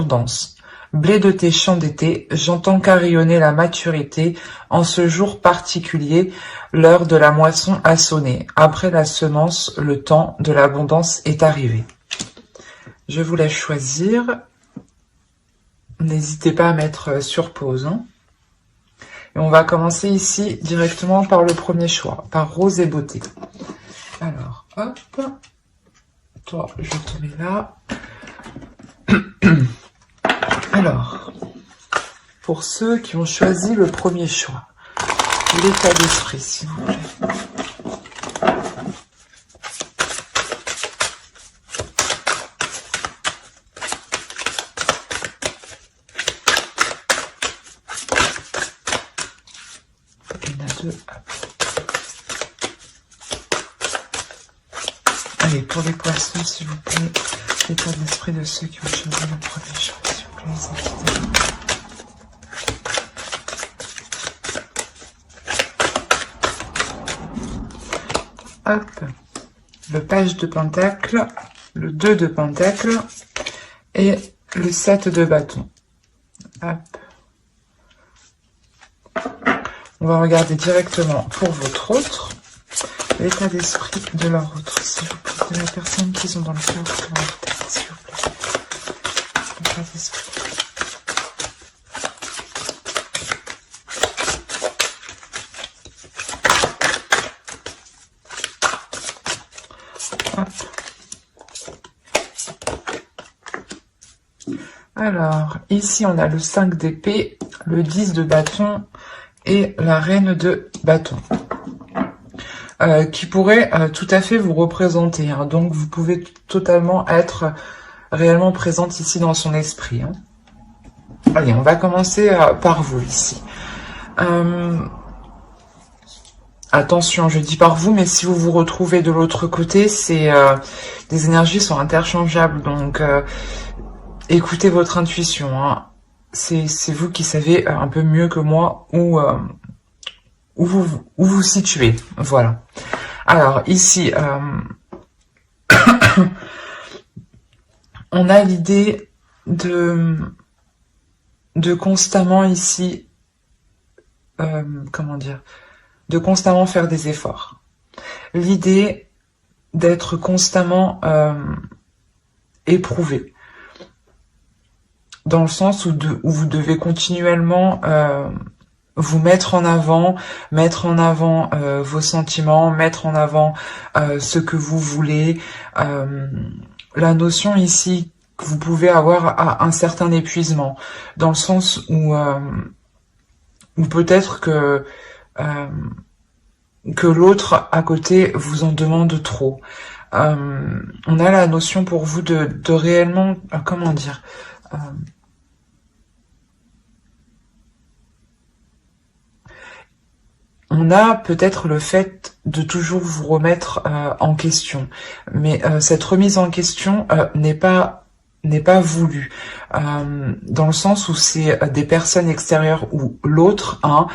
l'abondance. Blé de tes champs d'été, j'entends carillonner la maturité. En ce jour particulier, l'heure de la moisson a sonné. Après la semence, le temps de l'abondance est arrivé. Je vous laisse choisir. N'hésitez pas à mettre sur pause. Et on va commencer ici directement par le premier choix, par Rose et Beauté. Alors, hop. Toi, je te mets là. Alors, pour ceux qui ont choisi le premier choix, l'état d'esprit, s'il vous plaît. Il y en a deux. Allez, pour les poissons, s'il vous plaît, l'état d'esprit de ceux qui ont choisi le premier choix, s'il vous plaît, les invités. Hop, le page de pentacle, le 2 de pentacle et le 7 de bâton. Hop. On va regarder directement pour votre autre, l'état d'esprit de leur autre, s'il vous plaît, de la personne qu'ils ont dans le cœur, dans leur tête, s'il vous plaît. L'état d'esprit. Alors, ici, on a le 5 d'épée, le 10 de bâton et la reine de bâton. Qui pourrait tout à fait vous représenter. Hein. Donc, vous pouvez totalement être réellement présente ici dans son esprit. Hein. Allez, on va commencer par vous ici. Attention, je dis par vous, mais si vous vous retrouvez de l'autre côté, les énergies sont interchangeables. Donc, écoutez votre intuition. Hein. C'est vous qui savez un peu mieux que moi où vous situez. Voilà. Alors, ici, on a l'idée de constamment ici, comment dire, de constamment faire des efforts. L'idée d'être constamment éprouvé. Dans le sens où vous devez continuellement vous mettre en avant vos sentiments, mettre en avant ce que vous voulez. La notion ici que vous pouvez avoir à un certain épuisement, dans le sens où peut-être que l'autre à côté vous en demande trop. On a la notion pour vous de réellement, comment dire, on a peut-être le fait de toujours vous remettre en question, mais cette remise en question n'est pas voulue, dans le sens où c'est des personnes extérieures ou l'autre, hein,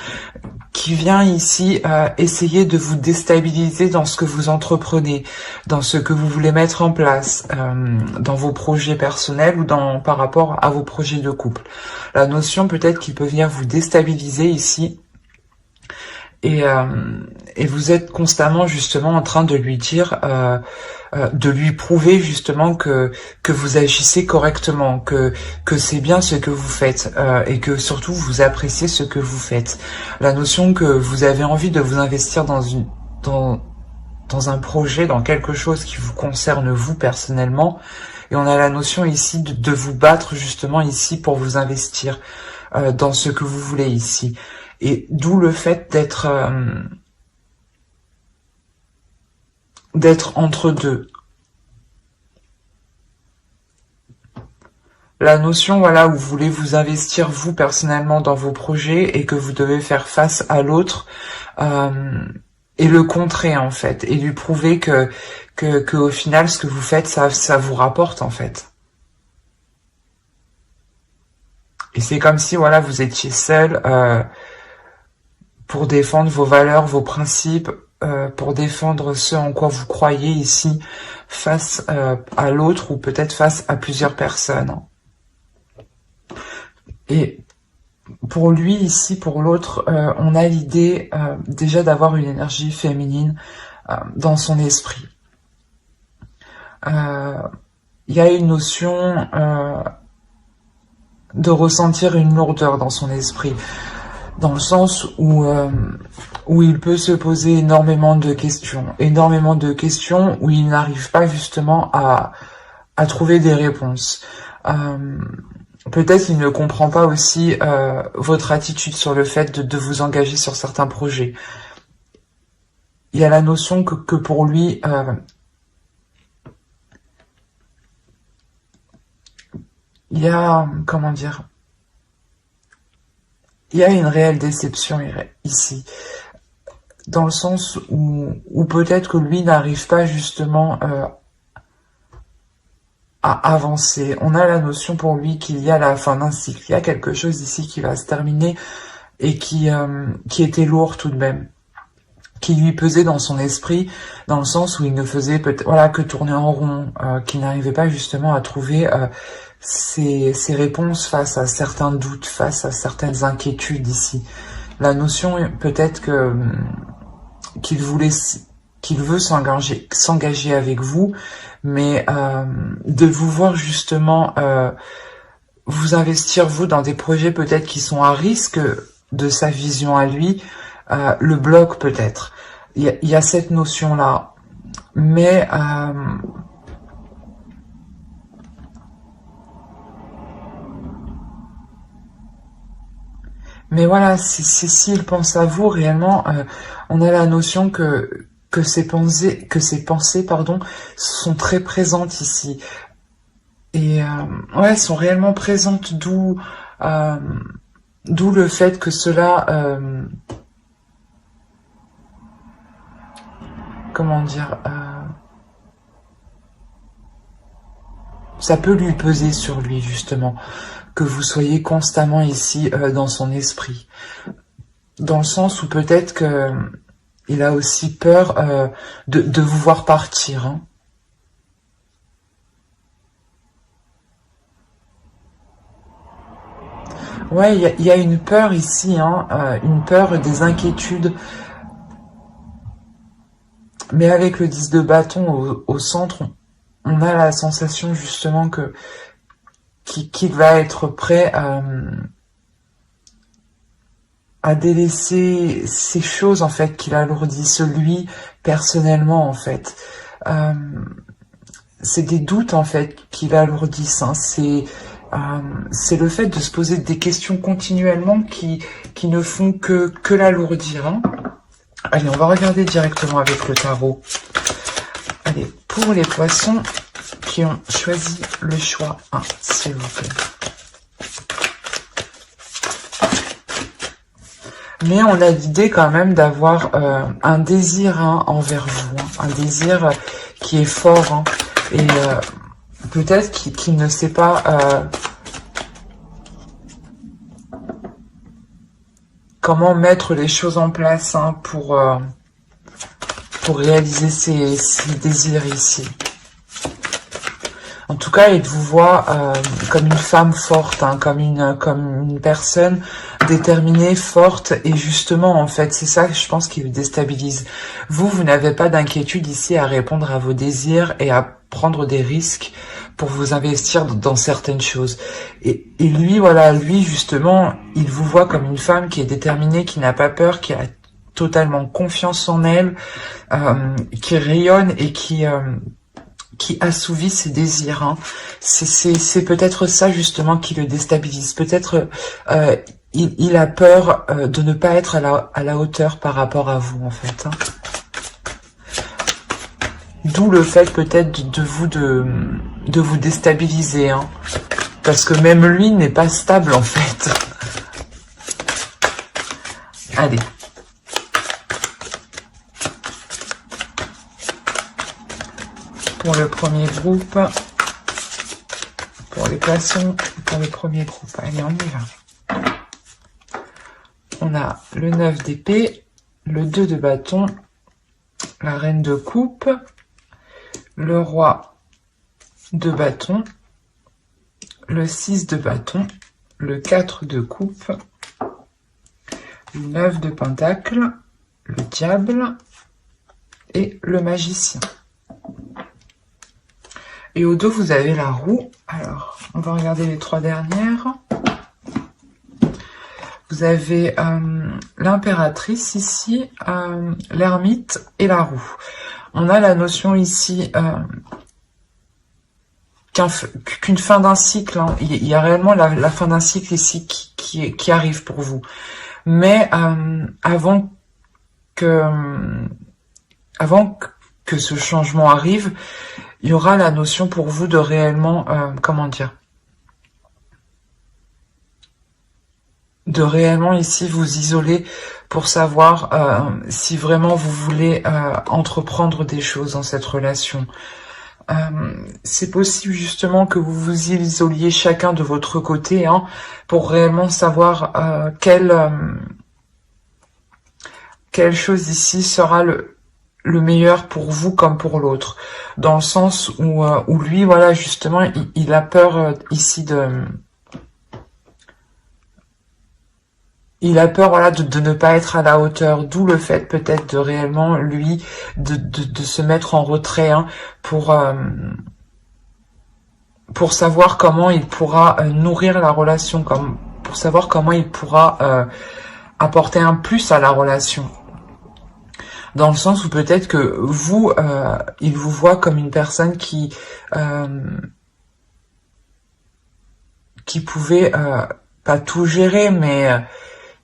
qui vient ici essayer de vous déstabiliser dans ce que vous entreprenez, dans ce que vous voulez mettre en place, dans vos projets personnels ou par rapport à vos projets de couple. La notion peut-être qu'il peut venir vous déstabiliser ici, et vous êtes constamment justement en train de lui dire, de lui prouver justement que vous agissez correctement, que c'est bien ce que vous faites, et que surtout vous appréciez ce que vous faites. La notion que vous avez envie de vous investir dans un projet, dans quelque chose qui vous concerne vous personnellement, et on a la notion ici de vous battre justement ici pour vous investir dans ce que vous voulez ici. Et d'où le fait d'être entre deux. La notion, voilà, où vous voulez vous investir vous personnellement dans vos projets et que vous devez faire face à l'autre, et le contrer en fait, et lui prouver que au final ce que vous faites, ça vous rapporte en fait. Et c'est comme si, voilà, vous étiez seul pour défendre vos valeurs, vos principes, pour défendre ce en quoi vous croyez ici, face à l'autre ou peut-être face à plusieurs personnes. Et pour lui, ici, pour l'autre, on a l'idée déjà d'avoir une énergie féminine dans son esprit. Il y a une notion de ressentir une lourdeur dans son esprit, dans le sens où il peut se poser énormément de questions, où il n'arrive pas justement à trouver des réponses. Peut-être qu'il ne comprend pas aussi votre attitude sur le fait de vous engager sur certains projets. Il y a la notion que pour lui, il y a, comment dire, il y a une réelle déception ici, dans le sens où peut-être que lui n'arrive pas justement à avancer. On a la notion pour lui qu'il y a la fin d'un cycle, il y a quelque chose ici qui va se terminer et qui était lourd tout de même, qui lui pesait dans son esprit, dans le sens où il ne faisait peut-être que tourner en rond, qu'il n'arrivait pas justement à trouver ses réponses face à certains doutes, face à certaines inquiétudes ici. La notion peut-être qu'il veut s'engager avec vous, mais de vous voir justement vous investir vous dans des projets peut-être qui sont à risque de sa vision à lui, le bloque peut-être. Il y a cette notion-là, mais voilà, s'il pense à vous réellement, on a la notion que ces pensées, pardon, sont très présentes ici. Et ouais, sont réellement présentes, d'où le fait que cela, comment dire, ça peut lui peser sur lui justement, que vous soyez constamment ici dans son esprit, dans le sens où peut-être que il a aussi peur de vous voir partir, hein. Ouais, il y a une peur ici, hein, une peur, des inquiétudes. Mais avec le 10 de bâton au centre, on a la sensation justement qu'il va être prêt à délaisser ces choses en fait qui l'alourdissent lui personnellement en fait. C'est des doutes en fait qui l'alourdissent, hein. C'est le fait de se poser des questions continuellement qui ne font que l'alourdir, hein. Allez, on va regarder directement avec le tarot. Allez, pour les poissons qui ont choisi le choix 1, s'il vous plaît. Mais on a l'idée quand même d'avoir un désir, hein, envers vous, hein, un désir qui est fort, hein, et peut-être qu'il ne sait pas comment mettre les choses en place, hein, pour réaliser ces désirs ici. En tout cas, il vous voit comme une femme forte, hein, comme une personne déterminée, forte, et justement, en fait, c'est ça que je pense qui le déstabilise. Vous n'avez pas d'inquiétude ici à répondre à vos désirs et à prendre des risques pour vous investir dans certaines choses. Et lui, voilà, lui, justement, il vous voit comme une femme qui est déterminée, qui n'a pas peur, qui a totalement confiance en elle, qui rayonne et qui assouvit ses désirs, hein. C'est peut-être ça justement qui le déstabilise. Peut-être il a peur de ne pas être à la hauteur par rapport à vous en fait, hein. D'où le fait peut-être de vous déstabiliser, hein. Parce que même lui n'est pas stable en fait. Allez. Pour le premier groupe, pour les poissons, pour le premier groupe. Allez, on y va. On a le 9 d'épée, le 2 de bâton, la reine de coupe, le roi de bâton, le 6 de bâton le 4 de coupe, le 9 de pentacle, le diable et le magicien. Et au dos, vous avez la roue. Alors, on va regarder les 3 dernières. Vous avez l'impératrice ici, l'ermite et la roue. On a la notion ici qu'une fin d'un cycle. Hein. Il y a réellement la fin d'un cycle ici qui arrive pour vous. Mais avant que ce changement arrive, il y aura la notion pour vous de réellement, comment dire, de réellement ici vous isoler pour savoir si vraiment vous voulez entreprendre des choses dans cette relation. C'est possible justement que vous vous isoliez chacun de votre côté, hein, pour réellement savoir quelle chose ici sera le meilleur pour vous comme pour l'autre, dans le sens où lui, voilà, justement, il a peur ici il a peur, voilà, de ne pas être à la hauteur, d'où le fait peut-être de réellement, lui, de se mettre en retrait, hein, pour savoir comment il pourra nourrir la relation, pour savoir comment il pourra apporter un plus à la relation. Dans le sens où peut-être que vous, il vous voit comme une personne qui pouvait pas tout gérer, mais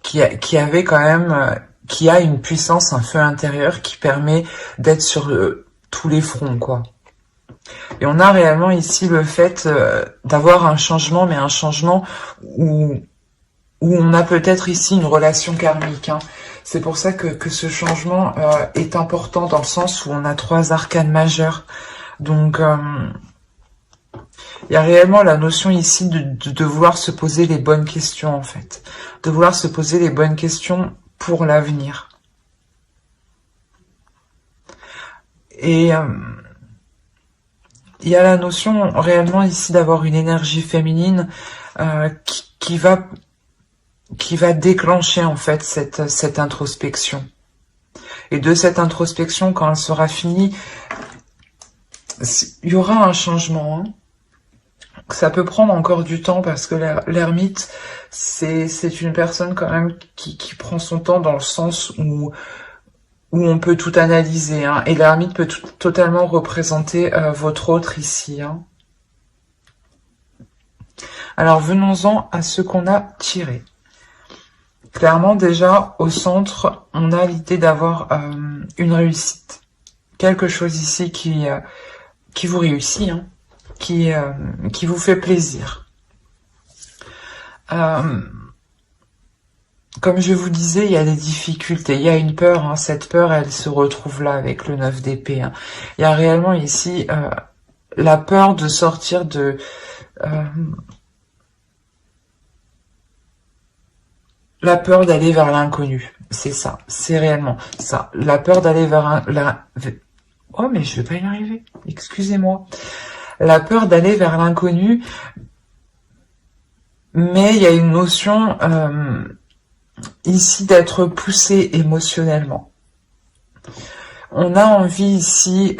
qui avait quand même, qui a une puissance, un feu intérieur qui permet d'être sur tous les fronts, quoi. Et on a réellement ici le fait d'avoir un changement, mais un changement où on a peut-être ici une relation karmique, hein. C'est pour ça que ce changement est important, dans le sens où on a 3 arcanes majeures. Donc, il y a réellement la notion ici de vouloir se poser les bonnes questions, en fait. De vouloir se poser les bonnes questions pour l'avenir. Et il y a la notion réellement ici d'avoir une énergie féminine qui va déclencher en fait cette introspection. Et de cette introspection, quand elle sera finie, il y aura un changement, hein. Ça peut prendre encore du temps parce que l'ermite, c'est une personne quand même qui prend son temps, dans le sens où on peut tout analyser, hein. Et l'ermite peut totalement représenter votre autre ici, hein. Alors venons-en à ce qu'on a tiré. Clairement, déjà, au centre, on a l'idée d'avoir une réussite. Quelque chose ici qui vous réussit, hein, qui vous fait plaisir. Comme je vous disais, il y a des difficultés, il y a une peur, hein. Cette peur, elle se retrouve là avec le 9 d'épée, hein. Il y a réellement ici la peur de sortir de... la peur d'aller vers l'inconnu, c'est ça, c'est réellement ça. La peur d'aller vers oh, mais je vais pas y arriver, excusez-moi. La peur d'aller vers l'inconnu, mais il y a une notion ici d'être poussé émotionnellement. On a envie ici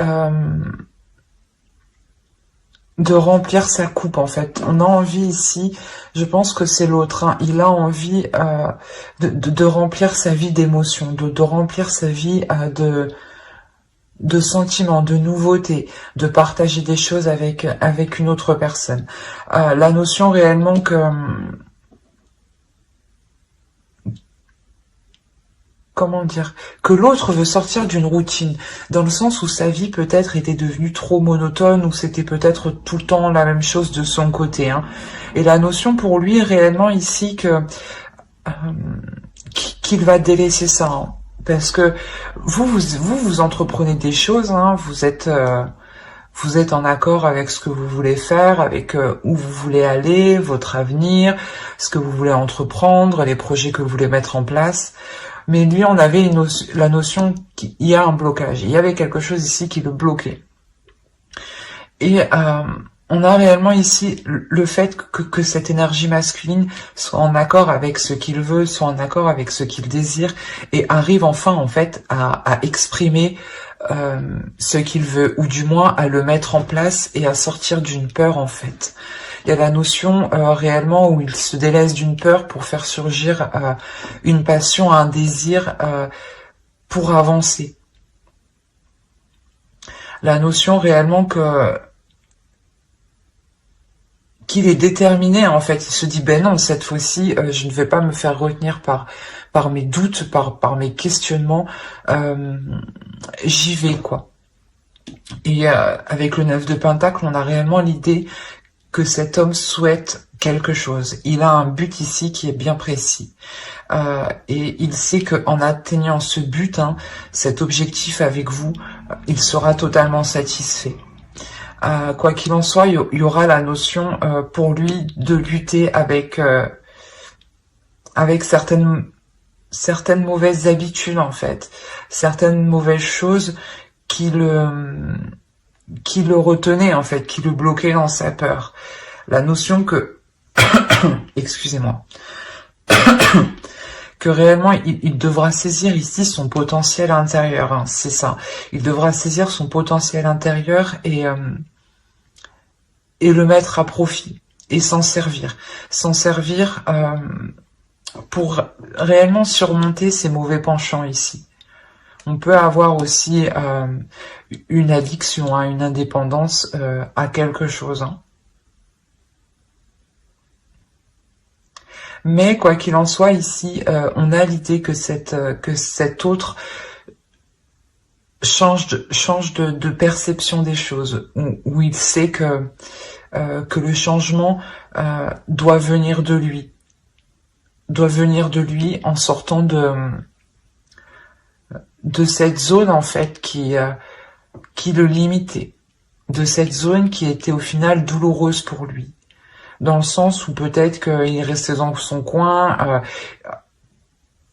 de remplir sa coupe, en fait. On a envie ici, je pense que c'est l'autre, hein, il a envie de remplir sa vie d'émotions, de remplir sa vie de sentiments, de nouveautés, de partager des choses avec une autre personne. La notion réellement que... comment dire, que l'autre veut sortir d'une routine, dans le sens où sa vie peut-être était devenue trop monotone, ou c'était peut-être tout le temps la même chose de son côté, hein. Et la notion pour lui réellement ici que qu'il va délaisser ça, hein. Parce que vous entreprenez des choses, hein, vous êtes en accord avec ce que vous voulez faire, avec où vous voulez aller, votre avenir, ce que vous voulez entreprendre, les projets que vous voulez mettre en place. Mais lui, on avait la notion qu'il y a un blocage. Il y avait quelque chose ici qui le bloquait. Et on a réellement ici le fait que cette énergie masculine soit en accord avec ce qu'il veut, soit en accord avec ce qu'il désire, et arrive enfin en fait à exprimer ce qu'il veut, ou du moins à le mettre en place et à sortir d'une peur en fait. Il y a la notion réellement où il se délaisse d'une peur pour faire surgir une passion, un désir pour avancer. La notion réellement qu'il est déterminé en fait, il se dit ben non, cette fois-ci je ne vais pas me faire retenir par mes doutes, par mes questionnements, j'y vais quoi. Et avec le 9 de Pentacle, on a réellement l'idée que cet homme souhaite quelque chose. Il a un but ici qui est bien précis. Et il sait qu'en atteignant ce but, cet objectif avec vous, il sera totalement satisfait. Quoi qu'il en soit, il y aura la notion pour lui de lutter avec certaines mauvaises habitudes en fait, certaines mauvaises choses qui le retenaient en fait, qui le bloquaient dans sa peur. La notion que excusez-moi, que réellement il devra saisir ici son potentiel intérieur, c'est ça. Il devra saisir son potentiel intérieur et le mettre à profit et s'en servir pour réellement surmonter ses mauvais penchants ici. On peut avoir aussi une addiction, une indépendance à quelque chose. Mais quoi qu'il en soit, ici, on a l'idée que cet autre change de perception des choses, où il sait que le changement doit venir de lui. Doit venir de lui en sortant de cette zone en fait qui le limitait, de cette zone qui était au final douloureuse pour lui, dans le sens où peut-être qu'il restait dans son coin,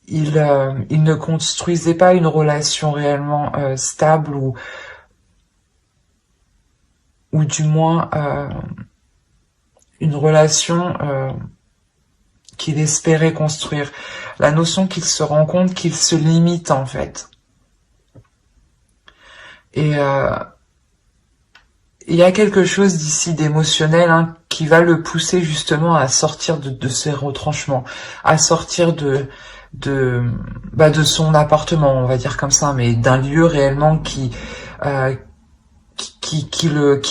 il ne construisait pas une relation réellement stable ou du moins une relation qu'il espérait construire. La notion qu'il se rend compte qu'il se limite en fait. Et il y a quelque chose d'ici d'émotionnel qui va le pousser justement à sortir de ses retranchements, à sortir de son appartement, on va dire comme ça, mais d'un lieu réellement qui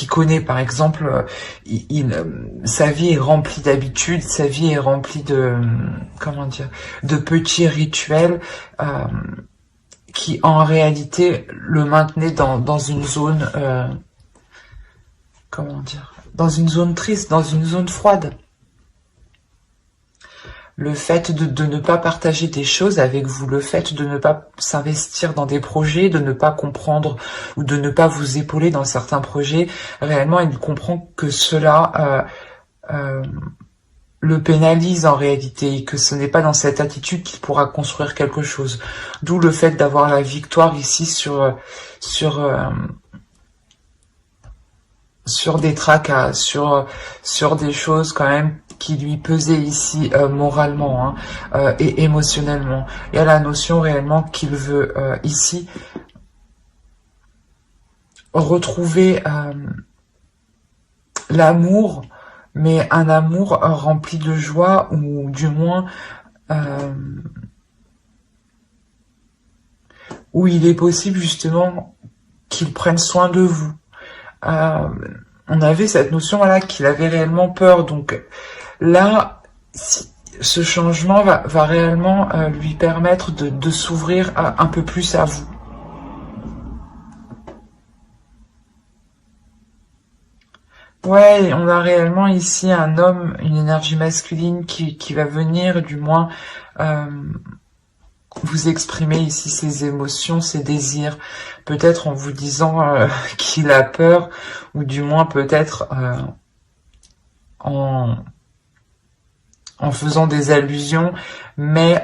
connaît. Par exemple, sa vie est remplie d'habitudes, sa vie est remplie de de petits rituels qui en réalité le maintenaient dans une zone dans une zone triste, dans une zone froide. Le fait de ne pas partager des choses avec vous, le fait de ne pas s'investir dans des projets, de ne pas comprendre ou de ne pas vous épauler dans certains projets, réellement il comprend que cela le pénalise en réalité, et que ce n'est pas dans cette attitude qu'il pourra construire quelque chose. D'où le fait d'avoir la victoire ici sur des tracas, sur des choses quand même qui lui pesaient ici moralement et émotionnellement. Il y a la notion réellement qu'il veut ici retrouver l'amour, mais un amour rempli de joie, ou du moins où il est possible justement qu'il prenne soin de vous. On avait cette notion qu'il avait réellement peur, donc là ce changement va réellement lui permettre de s'ouvrir un peu plus à vous. Ouais, on a réellement ici un homme, une énergie masculine qui va venir du moins vous exprimer ici ses émotions, ses désirs, peut-être en vous disant qu'il a peur, ou du moins peut-être en faisant des allusions, mais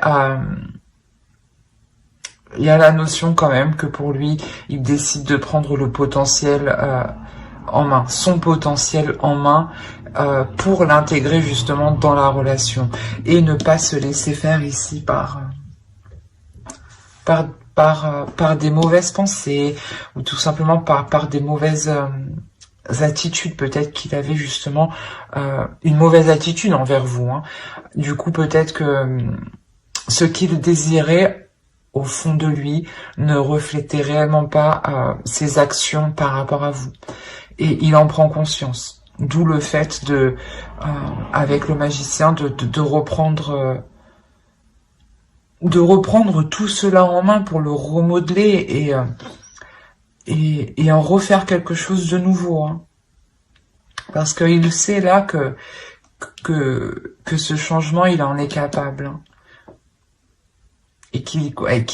il y a la notion quand même que pour lui, il décide de prendre le potentiel en main, son potentiel en main, pour l'intégrer justement dans la relation et ne pas se laisser faire ici par des mauvaises pensées ou tout simplement par des mauvaises attitudes, peut-être qu'il avait justement une mauvaise attitude envers vous, hein. Du coup, peut-être que ce qu'il désirait au fond de lui ne reflétait réellement pas ses actions par rapport à vous. Et il en prend conscience. D'où le fait de, avec le magicien, de reprendre tout cela en main pour le remodeler et en refaire quelque chose de nouveau, hein. Parce qu'il sait là que ce changement, il en est capable, hein. Et qu'il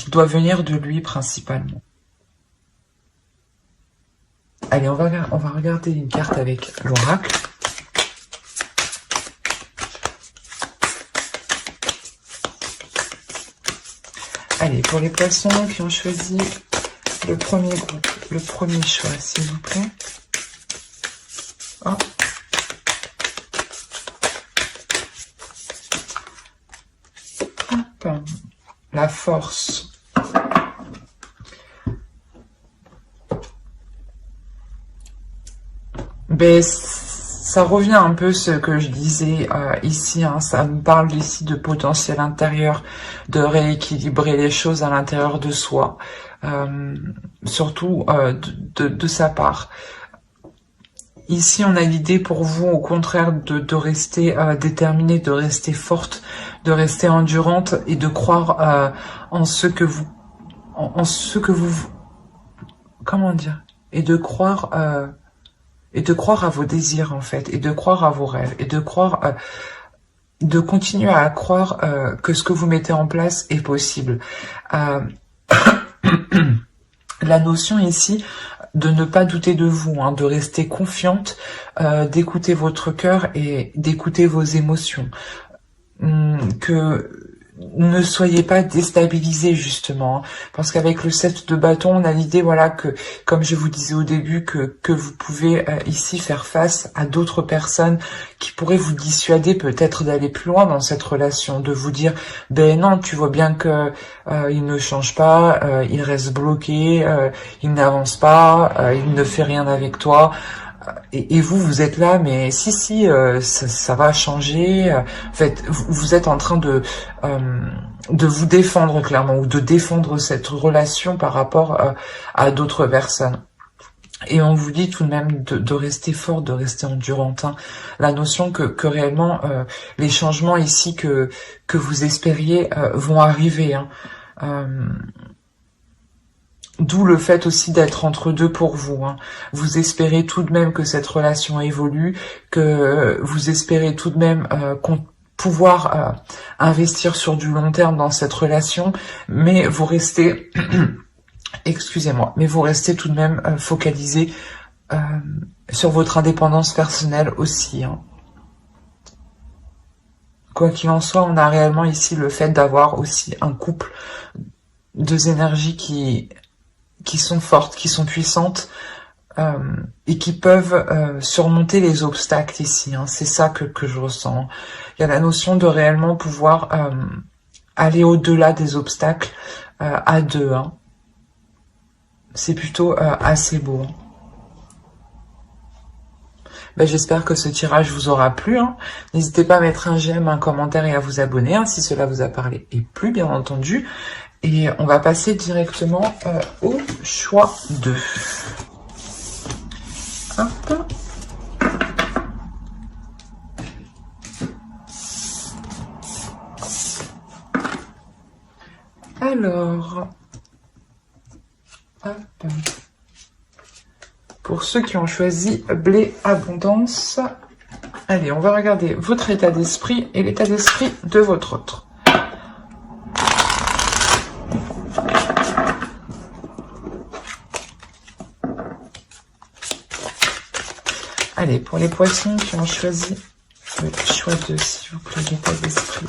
doit venir de lui principalement. Allez, on va regarder une carte avec l'oracle. Allez, pour les poissons qui ont choisi le premier groupe, le premier choix, s'il vous plaît. Oh. Hop. La force. Ben, ça revient un peu ce que je disais ici, hein, ça me parle ici de potentiel intérieur, de rééquilibrer les choses à l'intérieur de soi, surtout de sa part. Ici, on a l'idée pour vous, au contraire, de rester déterminée, de rester forte, de rester endurante et de croire en ce que vous, comment dire, et de croire à vos désirs en fait, et de croire à vos rêves, et de croire, de continuer à croire que ce que vous mettez en place est possible. La notion ici de ne pas douter de vous, hein, de rester confiante, d'écouter votre cœur et d'écouter vos émotions. Que ne soyez pas déstabilisés justement, hein, parce qu'avec le 7 de bâton, on a l'idée, voilà, que, comme je vous disais au début, que vous pouvez ici faire face à d'autres personnes qui pourraient vous dissuader peut-être d'aller plus loin dans cette relation, de vous dire, ben non, tu vois bien que il ne change pas, il reste bloqué, il n'avance pas, il ne fait rien avec toi. Et vous êtes là, mais si, ça va changer. En fait, vous êtes en train de vous défendre clairement, ou de défendre cette relation par rapport à d'autres personnes. Et on vous dit tout de même de rester fort, de rester endurante, hein. La notion que réellement les changements ici que vous espériez vont arriver, hein. D'où le fait aussi d'être entre deux pour vous, hein. Vous espérez tout de même que cette relation évolue, que vous espérez tout de même pouvoir investir sur du long terme dans cette relation, mais vous restez, excusez-moi, mais vous restez tout de même focalisé sur votre indépendance personnelle aussi, hein. Quoi qu'il en soit, on a réellement ici le fait d'avoir aussi un couple, deux énergies qui sont fortes, qui sont puissantes et qui peuvent surmonter les obstacles ici, hein. C'est ça que je ressens. Il y a la notion de réellement pouvoir aller au-delà des obstacles à deux, hein. C'est plutôt assez beau, hein. Ben, j'espère que ce tirage vous aura plu, hein. N'hésitez pas à mettre un j'aime, un commentaire et à vous abonner, hein, si cela vous a parlé et plu, bien entendu. Et on va passer directement au choix 2. Hop. Alors, hop. Pour ceux qui ont choisi blé abondance, allez, on va regarder votre état d'esprit et l'état d'esprit de votre autre. Allez, pour les poissons qui ont choisi le choix 2, s'il vous plaît, l'état d'esprit.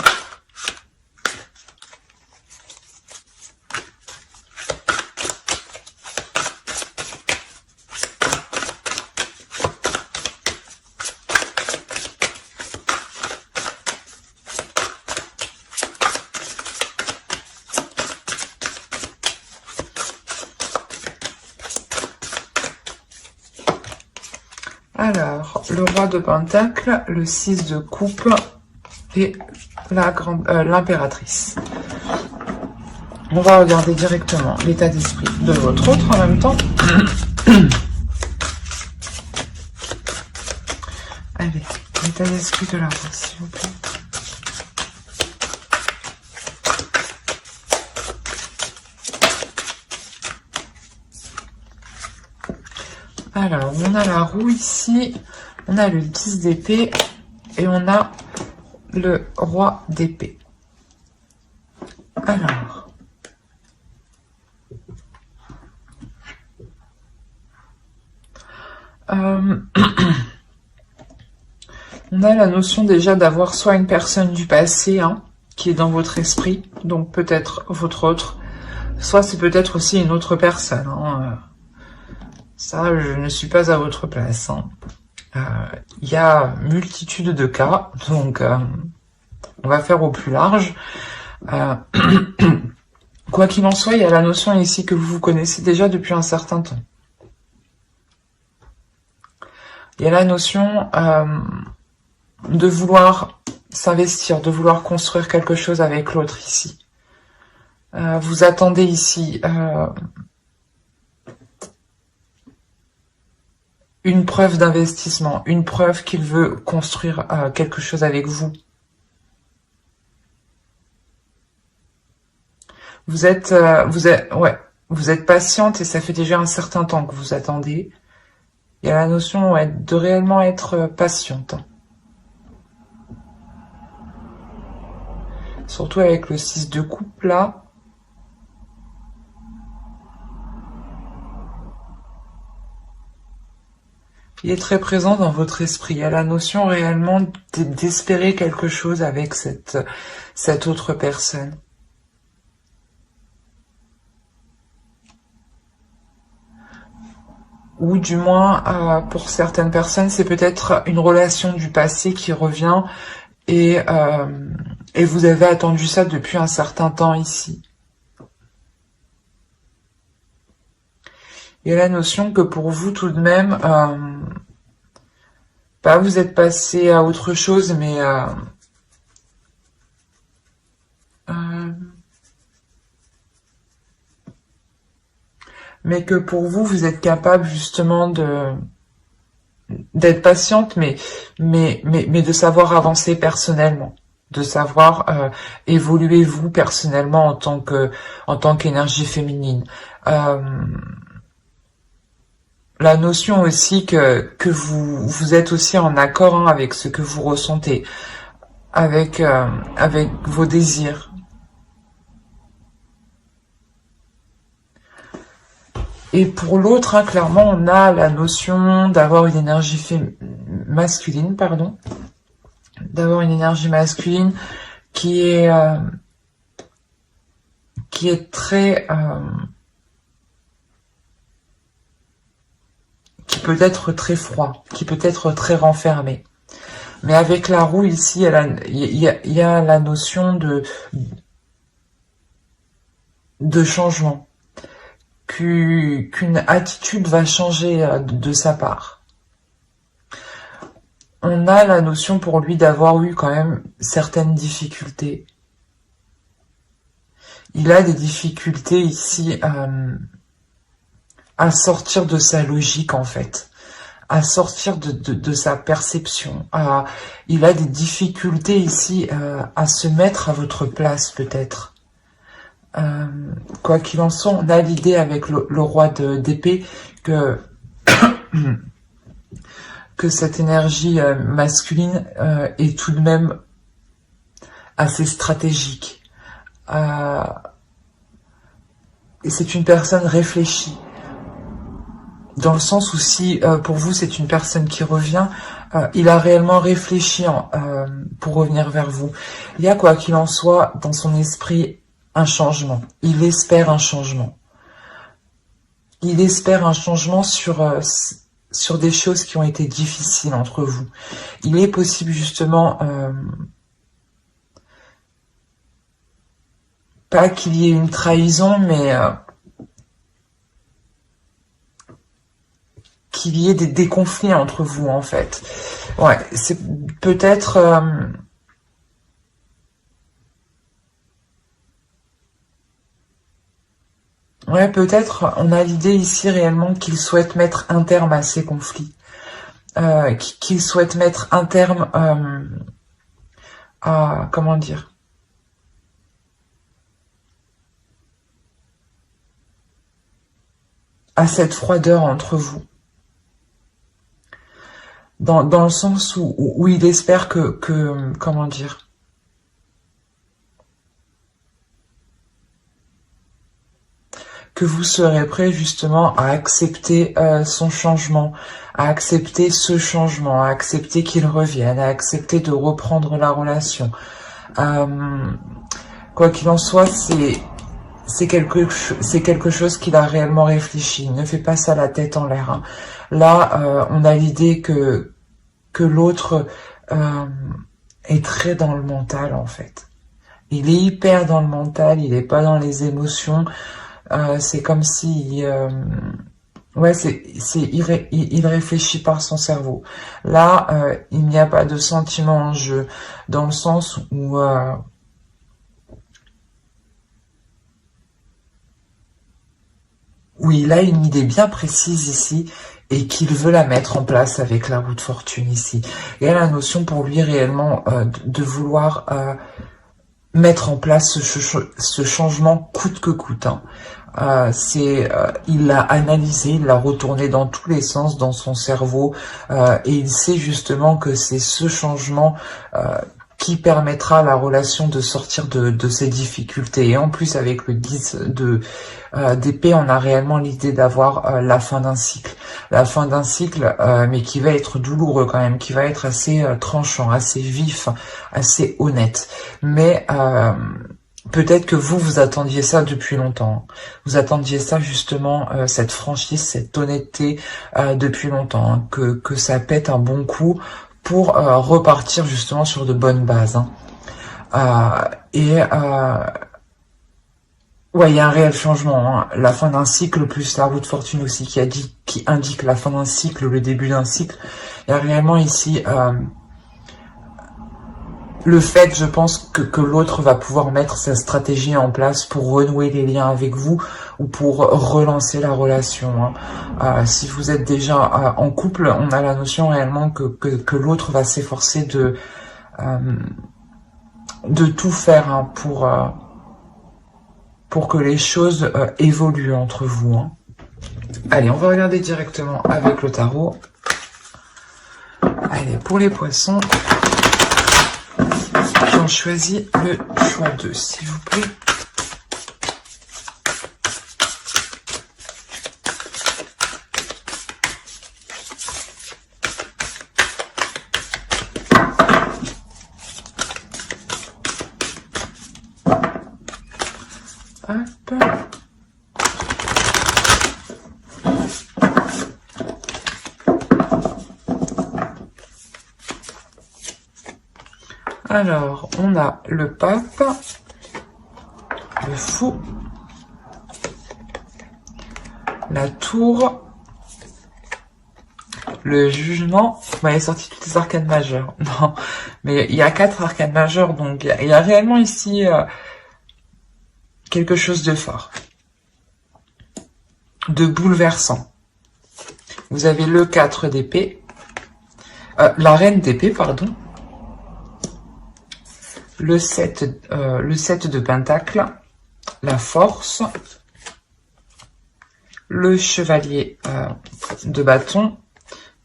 Alors, le roi de Pentacle, le 6 de coupe et l'impératrice. On va regarder directement l'état d'esprit de votre autre en même temps. Allez, l'état d'esprit de la rose, s'il vous plaît. Alors, on a la roue ici, on a le 10 d'épée et on a le roi d'épée. Alors, on a la notion déjà d'avoir soit une personne du passé qui est dans votre esprit, donc peut-être votre autre, soit c'est peut-être aussi une autre personne. Ça, je ne suis pas à votre place. Il y a multitude de cas, donc on va faire au plus large. Quoi qu'il en soit, il y a la notion ici que vous connaissez déjà depuis un certain temps. Il y a la notion de vouloir s'investir, de vouloir construire quelque chose avec l'autre ici. Vous attendez ici une preuve d'investissement, une preuve qu'il veut construire quelque chose avec vous. Vous êtes patiente et ça fait déjà un certain temps que vous attendez. Il y a la notion de réellement être patiente. Surtout avec le 6 de coupe là. Il est très présent dans votre esprit. Il y a la notion réellement d'espérer quelque chose avec cette autre personne. Ou du moins, pour certaines personnes, c'est peut-être une relation du passé qui revient et vous avez attendu ça depuis un certain temps ici. Il y a la notion que pour vous, tout de même, vous êtes passé à autre chose, mais que pour vous, vous êtes capable justement d'être patiente, mais de savoir avancer personnellement, de savoir évoluer vous personnellement en tant qu'énergie féminine. La notion aussi que vous êtes aussi en accord avec ce que vous ressentez, avec vos désirs. Et pour l'autre, clairement, on a la notion d'avoir une énergie masculine, d'avoir une énergie masculine qui est très qui peut être très froid, qui peut être très renfermé. Mais avec la roue ici, il y a la notion de changement, qu'une attitude va changer de sa part. On a la notion pour lui d'avoir eu quand même certaines difficultés. Il a des difficultés ici à sortir de sa logique en fait, à sortir de sa perception. Il a des difficultés ici à se mettre à votre place peut-être. Quoi qu'il en soit, on a l'idée avec le roi d'épée que cette énergie masculine est tout de même assez stratégique. Et c'est une personne réfléchie. Dans le sens où si pour vous c'est une personne qui revient, il a réellement réfléchi pour revenir vers vous. Il y a quoi qu'il en soit dans son esprit un changement. Il espère un changement. Il espère un changement sur des choses qui ont été difficiles entre vous. Il est possible justement pas qu'il y ait une trahison, mais qu'il y ait des conflits entre vous, en fait. Ouais, c'est peut-être... ouais, peut-être on a l'idée ici réellement qu'il souhaite mettre un terme à ces conflits. Qu'il souhaite mettre un terme à... comment dire, à cette froideur entre vous. Dans le sens où il espère que comment dire, que vous serez prêt justement à accepter son changement, à accepter ce changement, à accepter qu'il revienne, à accepter de reprendre la relation. Quoi qu'il en soit, c'est quelque chose qu'il a réellement réfléchi. Il ne fait pas ça la tête en l'air. Hein. Là, on a l'idée que l'autre est très dans le mental, en fait. Il est hyper dans le mental, il n'est pas dans les émotions. C'est comme si... ouais, il réfléchit par son cerveau. Là, il n'y a pas de sentiment en jeu, dans le sens où... où il a une idée bien précise ici et qu'il veut la mettre en place avec la roue de fortune ici. Il y a la notion pour lui réellement de vouloir mettre en place ce changement coûte que coûte. Hein. Il l'a analysé, il l'a retourné dans tous les sens dans son cerveau et il sait justement que c'est ce changement qui permettra à la relation de sortir de ses difficultés. Et en plus, avec le 10 d'épée, on a réellement l'idée d'avoir la fin d'un cycle. La fin d'un cycle, mais qui va être douloureux quand même, qui va être assez tranchant, assez vif, assez honnête. Mais peut-être que vous attendiez ça depuis longtemps. Vous attendiez ça justement, cette franchise, cette honnêteté depuis longtemps. Hein, que ça pète un bon coup pour repartir justement sur de bonnes bases. Hein. Ouais, il y a un réel changement. Hein. La fin d'un cycle, plus la roue de fortune aussi qui indique la fin d'un cycle, le début d'un cycle. Il y a réellement ici le fait, je pense, que l'autre va pouvoir mettre sa stratégie en place pour renouer les liens avec vous ou pour relancer la relation. Hein. Si vous êtes déjà en couple, on a la notion réellement que l'autre va s'efforcer de tout faire hein, pour que les choses évoluent entre vous. Hein. Allez, on va regarder directement avec le tarot. Allez, pour les poissons... J'en choisis le choix 2, s'il vous plaît. Hop. Alors, on a le pape, le fou, la tour, le jugement. Vous m'avez sorti toutes les arcanes majeures. Non, mais il y a 4 arcanes majeures, donc il y a réellement ici quelque chose de fort, de bouleversant. Vous avez le 4 d'épée, la reine d'épée, pardon. Le 7 de pentacle, la force, le chevalier de bâton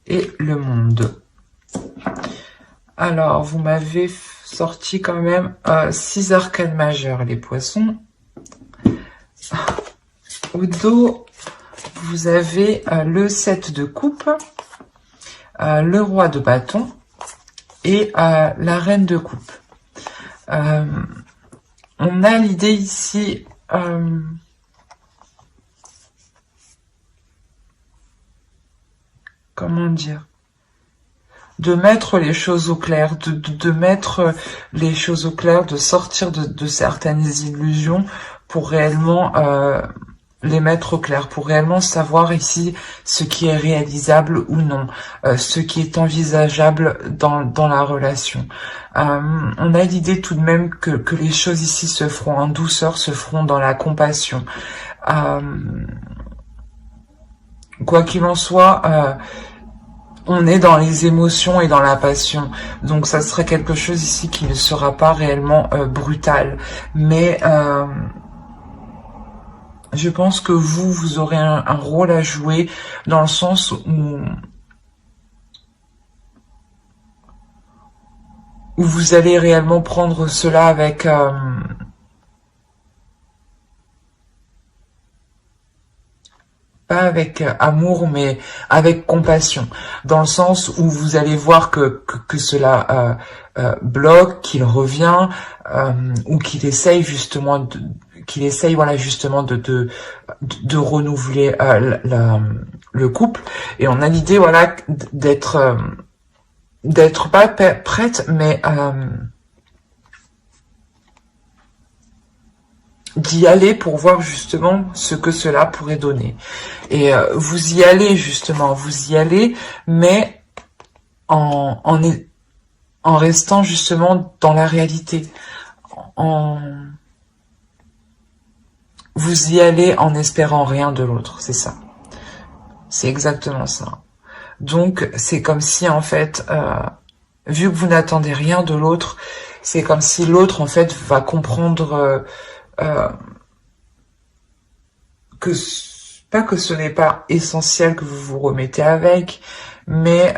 et le monde. Alors, vous m'avez sorti quand même 6 arcanes majeures, les poissons. Au dos, vous avez le 7 de coupe, le roi de bâton et la reine de coupe. On a l'idée ici comment dire, de mettre les choses au clair, de mettre les choses au clair, de sortir de certaines illusions pour réellement les mettre au clair, pour réellement savoir ici ce qui est réalisable ou non, ce qui est envisageable dans la relation. On a l'idée tout de même que les choses ici se feront en douceur, se feront dans la compassion. Quoi qu'il en soit, on est dans les émotions et dans la passion, donc ça serait quelque chose ici qui ne sera pas réellement brutal, mais je pense que vous aurez un rôle à jouer dans le sens où vous allez réellement prendre cela avec pas avec amour, mais avec compassion, dans le sens où vous allez voir que cela bloque, qu'il revient, ou qu'il essaye justement voilà justement de renouveler le couple. Et on a l'idée voilà d'être pas prête, mais d'y aller pour voir justement ce que cela pourrait donner. Et vous y allez justement, vous y allez, mais en restant justement dans la réalité. Vous y allez en espérant rien de l'autre, c'est ça. C'est exactement ça. Donc c'est comme si en fait, vu que vous n'attendez rien de l'autre, c'est comme si l'autre en fait va comprendre que pas que ce n'est pas essentiel que vous vous remettez avec, mais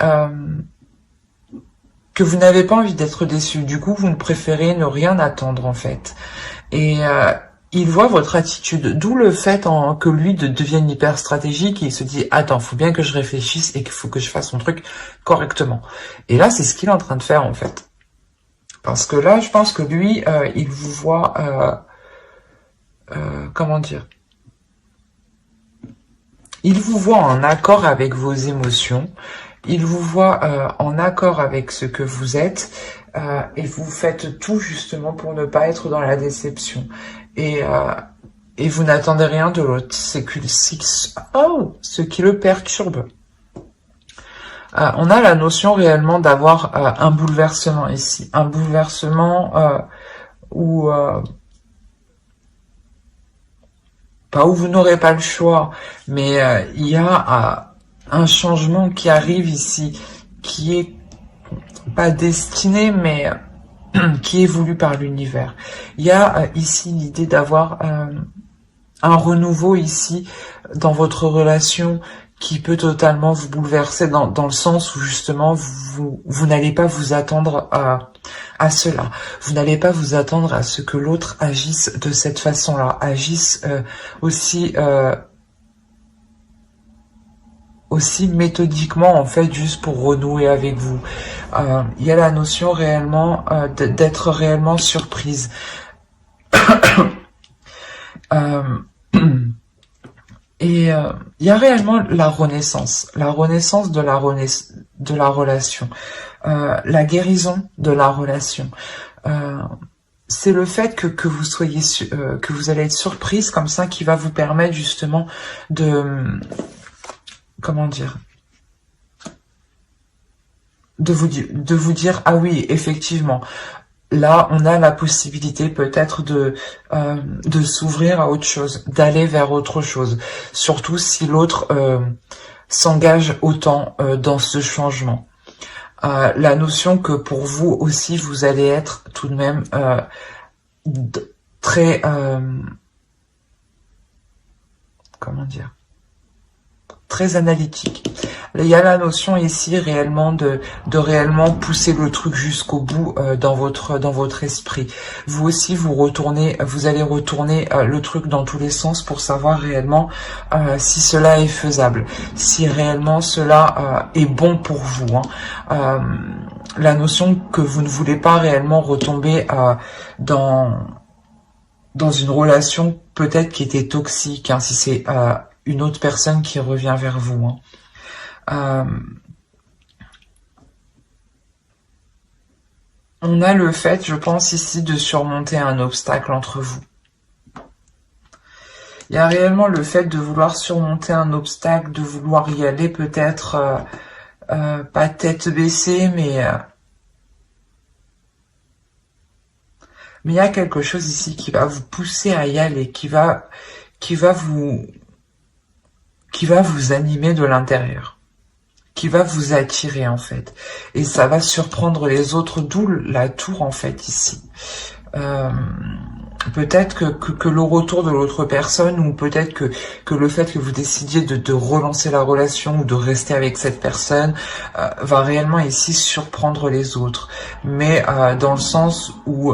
que vous n'avez pas envie d'être déçu. Du coup, vous ne préférez ne rien attendre en fait. Et il voit votre attitude, d'où le fait que lui devienne hyper stratégique et il se dit « Attends, faut bien que je réfléchisse et qu'il faut que je fasse mon truc correctement. » Et là, c'est ce qu'il est en train de faire en fait. Parce que là, je pense que lui, il vous voit... comment dire, il vous voit en accord avec vos émotions, il vous voit en accord avec ce que vous êtes, et vous faites tout justement pour ne pas être dans la déception. Et vous n'attendez rien de l'autre. C'est ce qui le perturbe. On a la notion réellement d'avoir un bouleversement ici, un bouleversement où pas où vous n'aurez pas le choix, mais il y a un changement qui arrive ici, qui est pas destiné, mais qui est voulu par l'univers. Il y a ici l'idée d'avoir un renouveau ici dans votre relation qui peut totalement vous bouleverser dans le sens où justement vous n'allez pas vous attendre à cela. Vous n'allez pas vous attendre à ce que l'autre agisse de cette façon-là, agisse aussi méthodiquement en fait, juste pour renouer avec vous. Il y a la notion réellement d'être réellement surprise. Et il y a réellement la renaissance de la relation, la guérison de la relation. C'est le fait que vous soyez que vous allez être surprise comme ça qui va vous permettre justement de comment dire, de vous dire ah oui effectivement. Là, on a la possibilité peut-être de s'ouvrir à autre chose, d'aller vers autre chose. Surtout si l'autre s'engage autant dans ce changement. La notion que pour vous aussi, vous allez être tout de même très... comment dire, très analytique. Il y a la notion ici réellement de réellement pousser le truc jusqu'au bout dans votre esprit. Vous aussi vous allez retourner le truc dans tous les sens pour savoir réellement si cela est faisable, si réellement cela est bon pour vous. La notion que vous ne voulez pas réellement retomber dans une relation peut-être qui était toxique, si c'est une autre personne qui revient vers vous. On a le fait, je pense ici, de surmonter un obstacle entre vous. Il y a réellement le fait de vouloir surmonter un obstacle, de vouloir y aller peut-être pas tête baissée, mais il y a quelque chose ici qui va vous pousser à y aller, qui va vous animer de l'intérieur, qui va vous attirer en fait. Et ça va surprendre les autres, d'où la tour en fait ici. Peut-être que le retour de l'autre personne, ou peut-être que le fait que vous décidiez de relancer la relation ou de rester avec cette personne va réellement ici surprendre les autres. Mais dans le sens où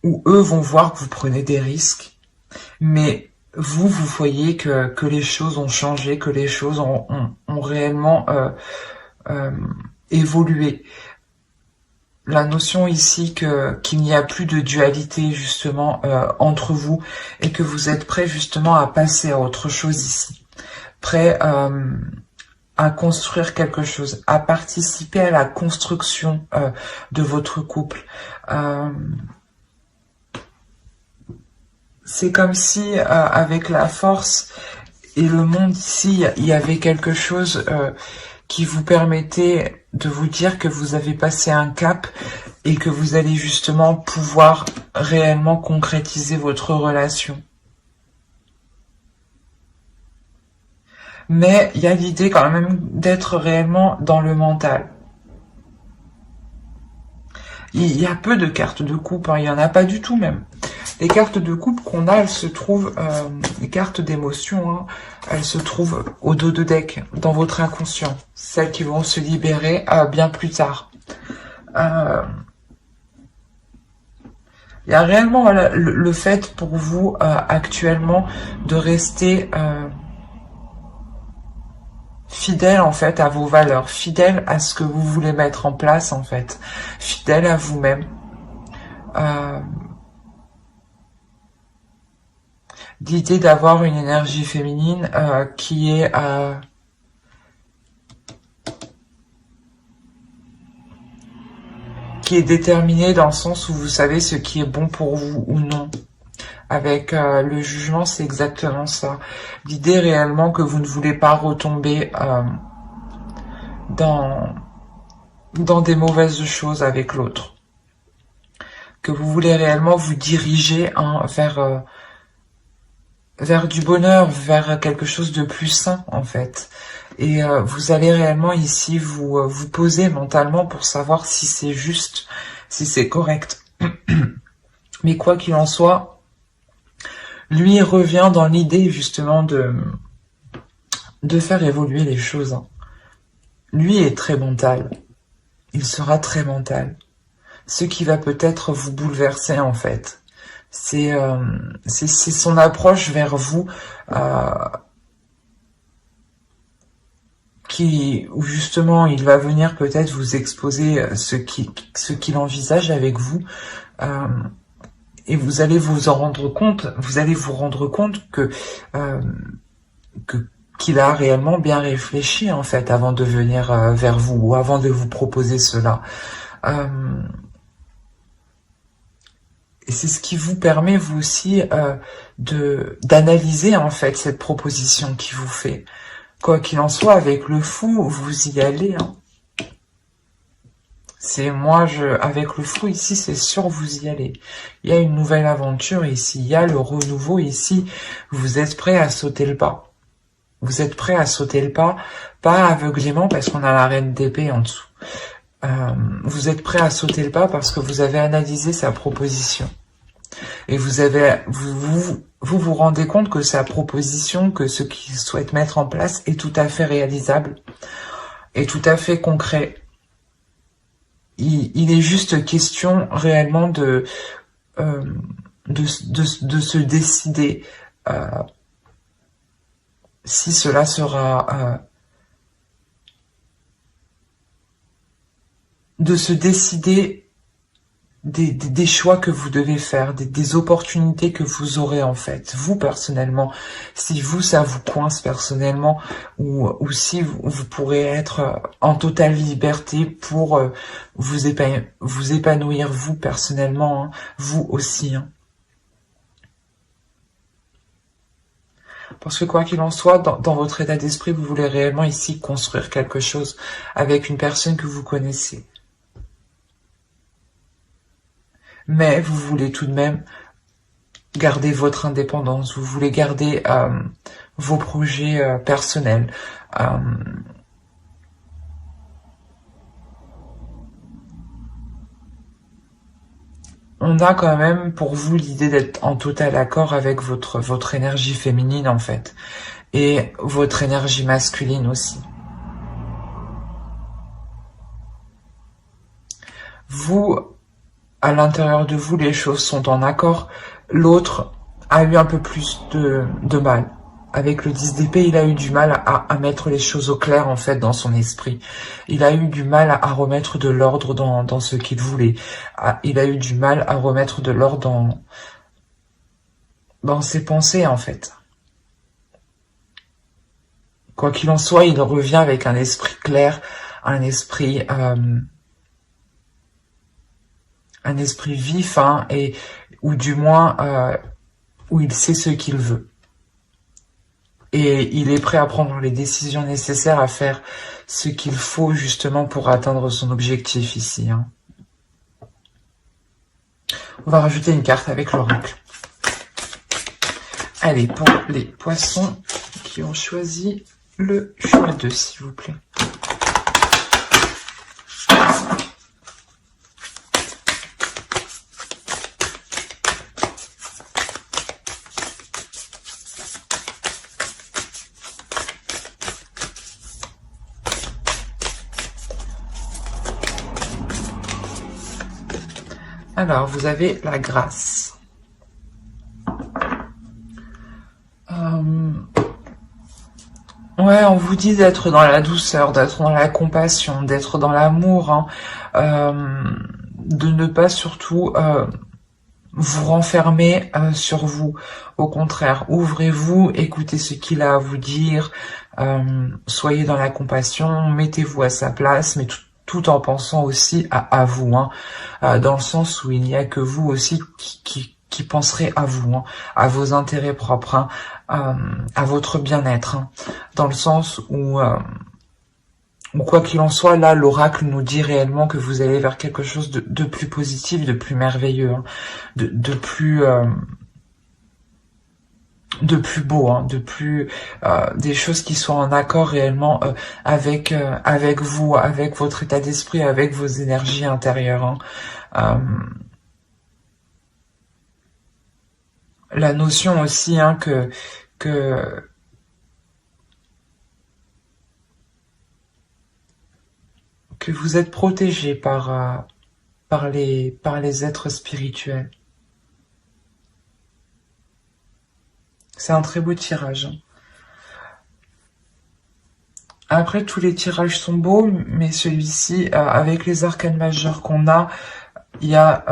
eux vont voir que vous prenez des risques, mais vous voyez que les choses ont changé, que les choses ont réellement évolué. La notion ici qu'il n'y a plus de dualité justement entre vous et que vous êtes prêt justement à passer à autre chose ici. Prêt à construire quelque chose, à participer à la construction de votre couple. C'est comme si avec la force et le monde ici, il y avait quelque chose qui vous permettait de vous dire que vous avez passé un cap et que vous allez justement pouvoir réellement concrétiser votre relation. Mais il y a l'idée quand même d'être réellement dans le mental. Il y a peu de cartes de coupe, hein, il n'y en a pas du tout même. Les cartes de coupe qu'on a, elles se trouvent, les cartes d'émotion, hein, elles se trouvent au dos de deck, dans votre inconscient. Celles qui vont se libérer bien plus tard. Il y a réellement voilà, le fait pour vous actuellement de rester fidèle en fait à vos valeurs, fidèle à ce que vous voulez mettre en place en fait, fidèle à vous-même. L'idée d'avoir une énergie féminine qui est déterminée dans le sens où vous savez ce qui est bon pour vous ou non. Avec le jugement, c'est exactement ça. L'idée réellement que vous ne voulez pas retomber dans des mauvaises choses avec l'autre. Que vous voulez réellement vous diriger vers du bonheur, vers quelque chose de plus sain en fait. Et vous allez réellement ici vous poser mentalement pour savoir si c'est juste, si c'est correct. Mais quoi qu'il en soit, lui revient dans l'idée justement de faire évoluer les choses. Lui est très mental. Il sera très mental. Ce qui va peut-être vous bouleverser en fait. C'est son approche vers vous où justement il va venir peut-être vous exposer ce qu'il envisage avec vous et vous allez vous rendre compte qu'il a réellement bien réfléchi en fait avant de venir vers vous ou avant de vous proposer cela. Et c'est ce qui vous permet vous aussi d'analyser en fait cette proposition qu'il vous fait. Quoi qu'il en soit, avec le fou, vous y allez. Hein. Avec le fou ici, c'est sûr, vous y allez. Il y a une nouvelle aventure ici, il y a le renouveau ici. Vous êtes prêt à sauter le pas. Vous êtes prêt à sauter le pas, pas aveuglément parce qu'on a la reine d'épée en dessous. Vous êtes prêt à sauter le pas parce que vous avez analysé sa proposition. Et vous rendez compte que sa proposition, que ce qu'il souhaite mettre en place est tout à fait réalisable, est tout à fait concret. Il est juste question réellement de se décider si cela sera de se décider des choix que vous devez faire, des opportunités que vous aurez en fait, vous personnellement, si vous ça vous coince personnellement, ou si vous pourrez être en totale liberté pour vous épanouir vous personnellement, hein, vous aussi. Hein. Parce que quoi qu'il en soit, dans votre état d'esprit, vous voulez réellement ici construire quelque chose avec une personne que vous connaissez. Mais vous voulez tout de même garder votre indépendance, vous voulez garder vos projets personnels. On a quand même pour vous l'idée d'être en total accord avec votre énergie féminine en fait, et votre énergie masculine aussi. Vous, à l'intérieur de vous, les choses sont en accord. L'autre a eu un peu plus de mal. Avec le 10 d'épée, il a eu du mal à mettre les choses au clair, en fait, dans son esprit. Il a eu du mal à remettre de l'ordre dans ce qu'il voulait. Il a eu du mal à remettre de l'ordre dans ses pensées, en fait. Quoi qu'il en soit, il revient avec un esprit clair, un esprit vif, hein, ou du moins où il sait ce qu'il veut. Et il est prêt à prendre les décisions nécessaires, à faire ce qu'il faut justement pour atteindre son objectif ici. Hein. On va rajouter une carte avec l'oracle. Allez, pour les poissons qui ont choisi le choix 2, s'il vous plaît. Alors, vous avez la grâce. Ouais, on vous dit d'être dans la douceur, d'être dans la compassion, d'être dans l'amour, hein, de ne pas surtout vous renfermer sur vous. Au contraire, ouvrez-vous, écoutez ce qu'il a à vous dire, soyez dans la compassion, mettez-vous à sa place, mais tout en pensant aussi à vous, hein, dans le sens où il n'y a que vous aussi qui penserez à vous, hein, à vos intérêts propres, hein, à votre bien-être, hein, dans le sens où quoi qu'il en soit, là, l'oracle nous dit réellement que vous allez vers quelque chose de plus positif, de plus merveilleux, hein, de plus beau, hein, des choses qui soient en accord réellement avec vous, avec votre état d'esprit, avec vos énergies intérieures. Hein. La notion aussi, hein, que vous êtes protégé par les êtres spirituels. C'est un très beau tirage. Après, tous les tirages sont beaux, mais celui-ci, avec les arcanes majeures qu'on a, il y a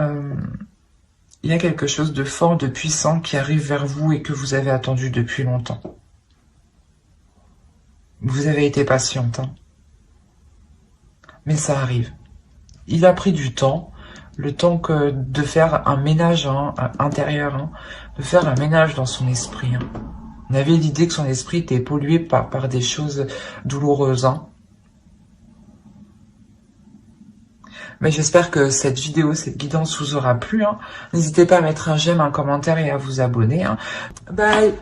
quelque chose de fort, de puissant qui arrive vers vous et que vous avez attendu depuis longtemps. Vous avez été patiente, hein. Mais ça arrive. Il a pris du temps, le temps de faire un ménage, hein, intérieur, hein, de faire un ménage dans son esprit. Hein. On avait l'idée que son esprit était pollué par des choses douloureuses. Hein. Mais j'espère que cette vidéo, cette guidance vous aura plu. Hein. N'hésitez pas à mettre un j'aime, un commentaire et à vous abonner. Hein. Bye!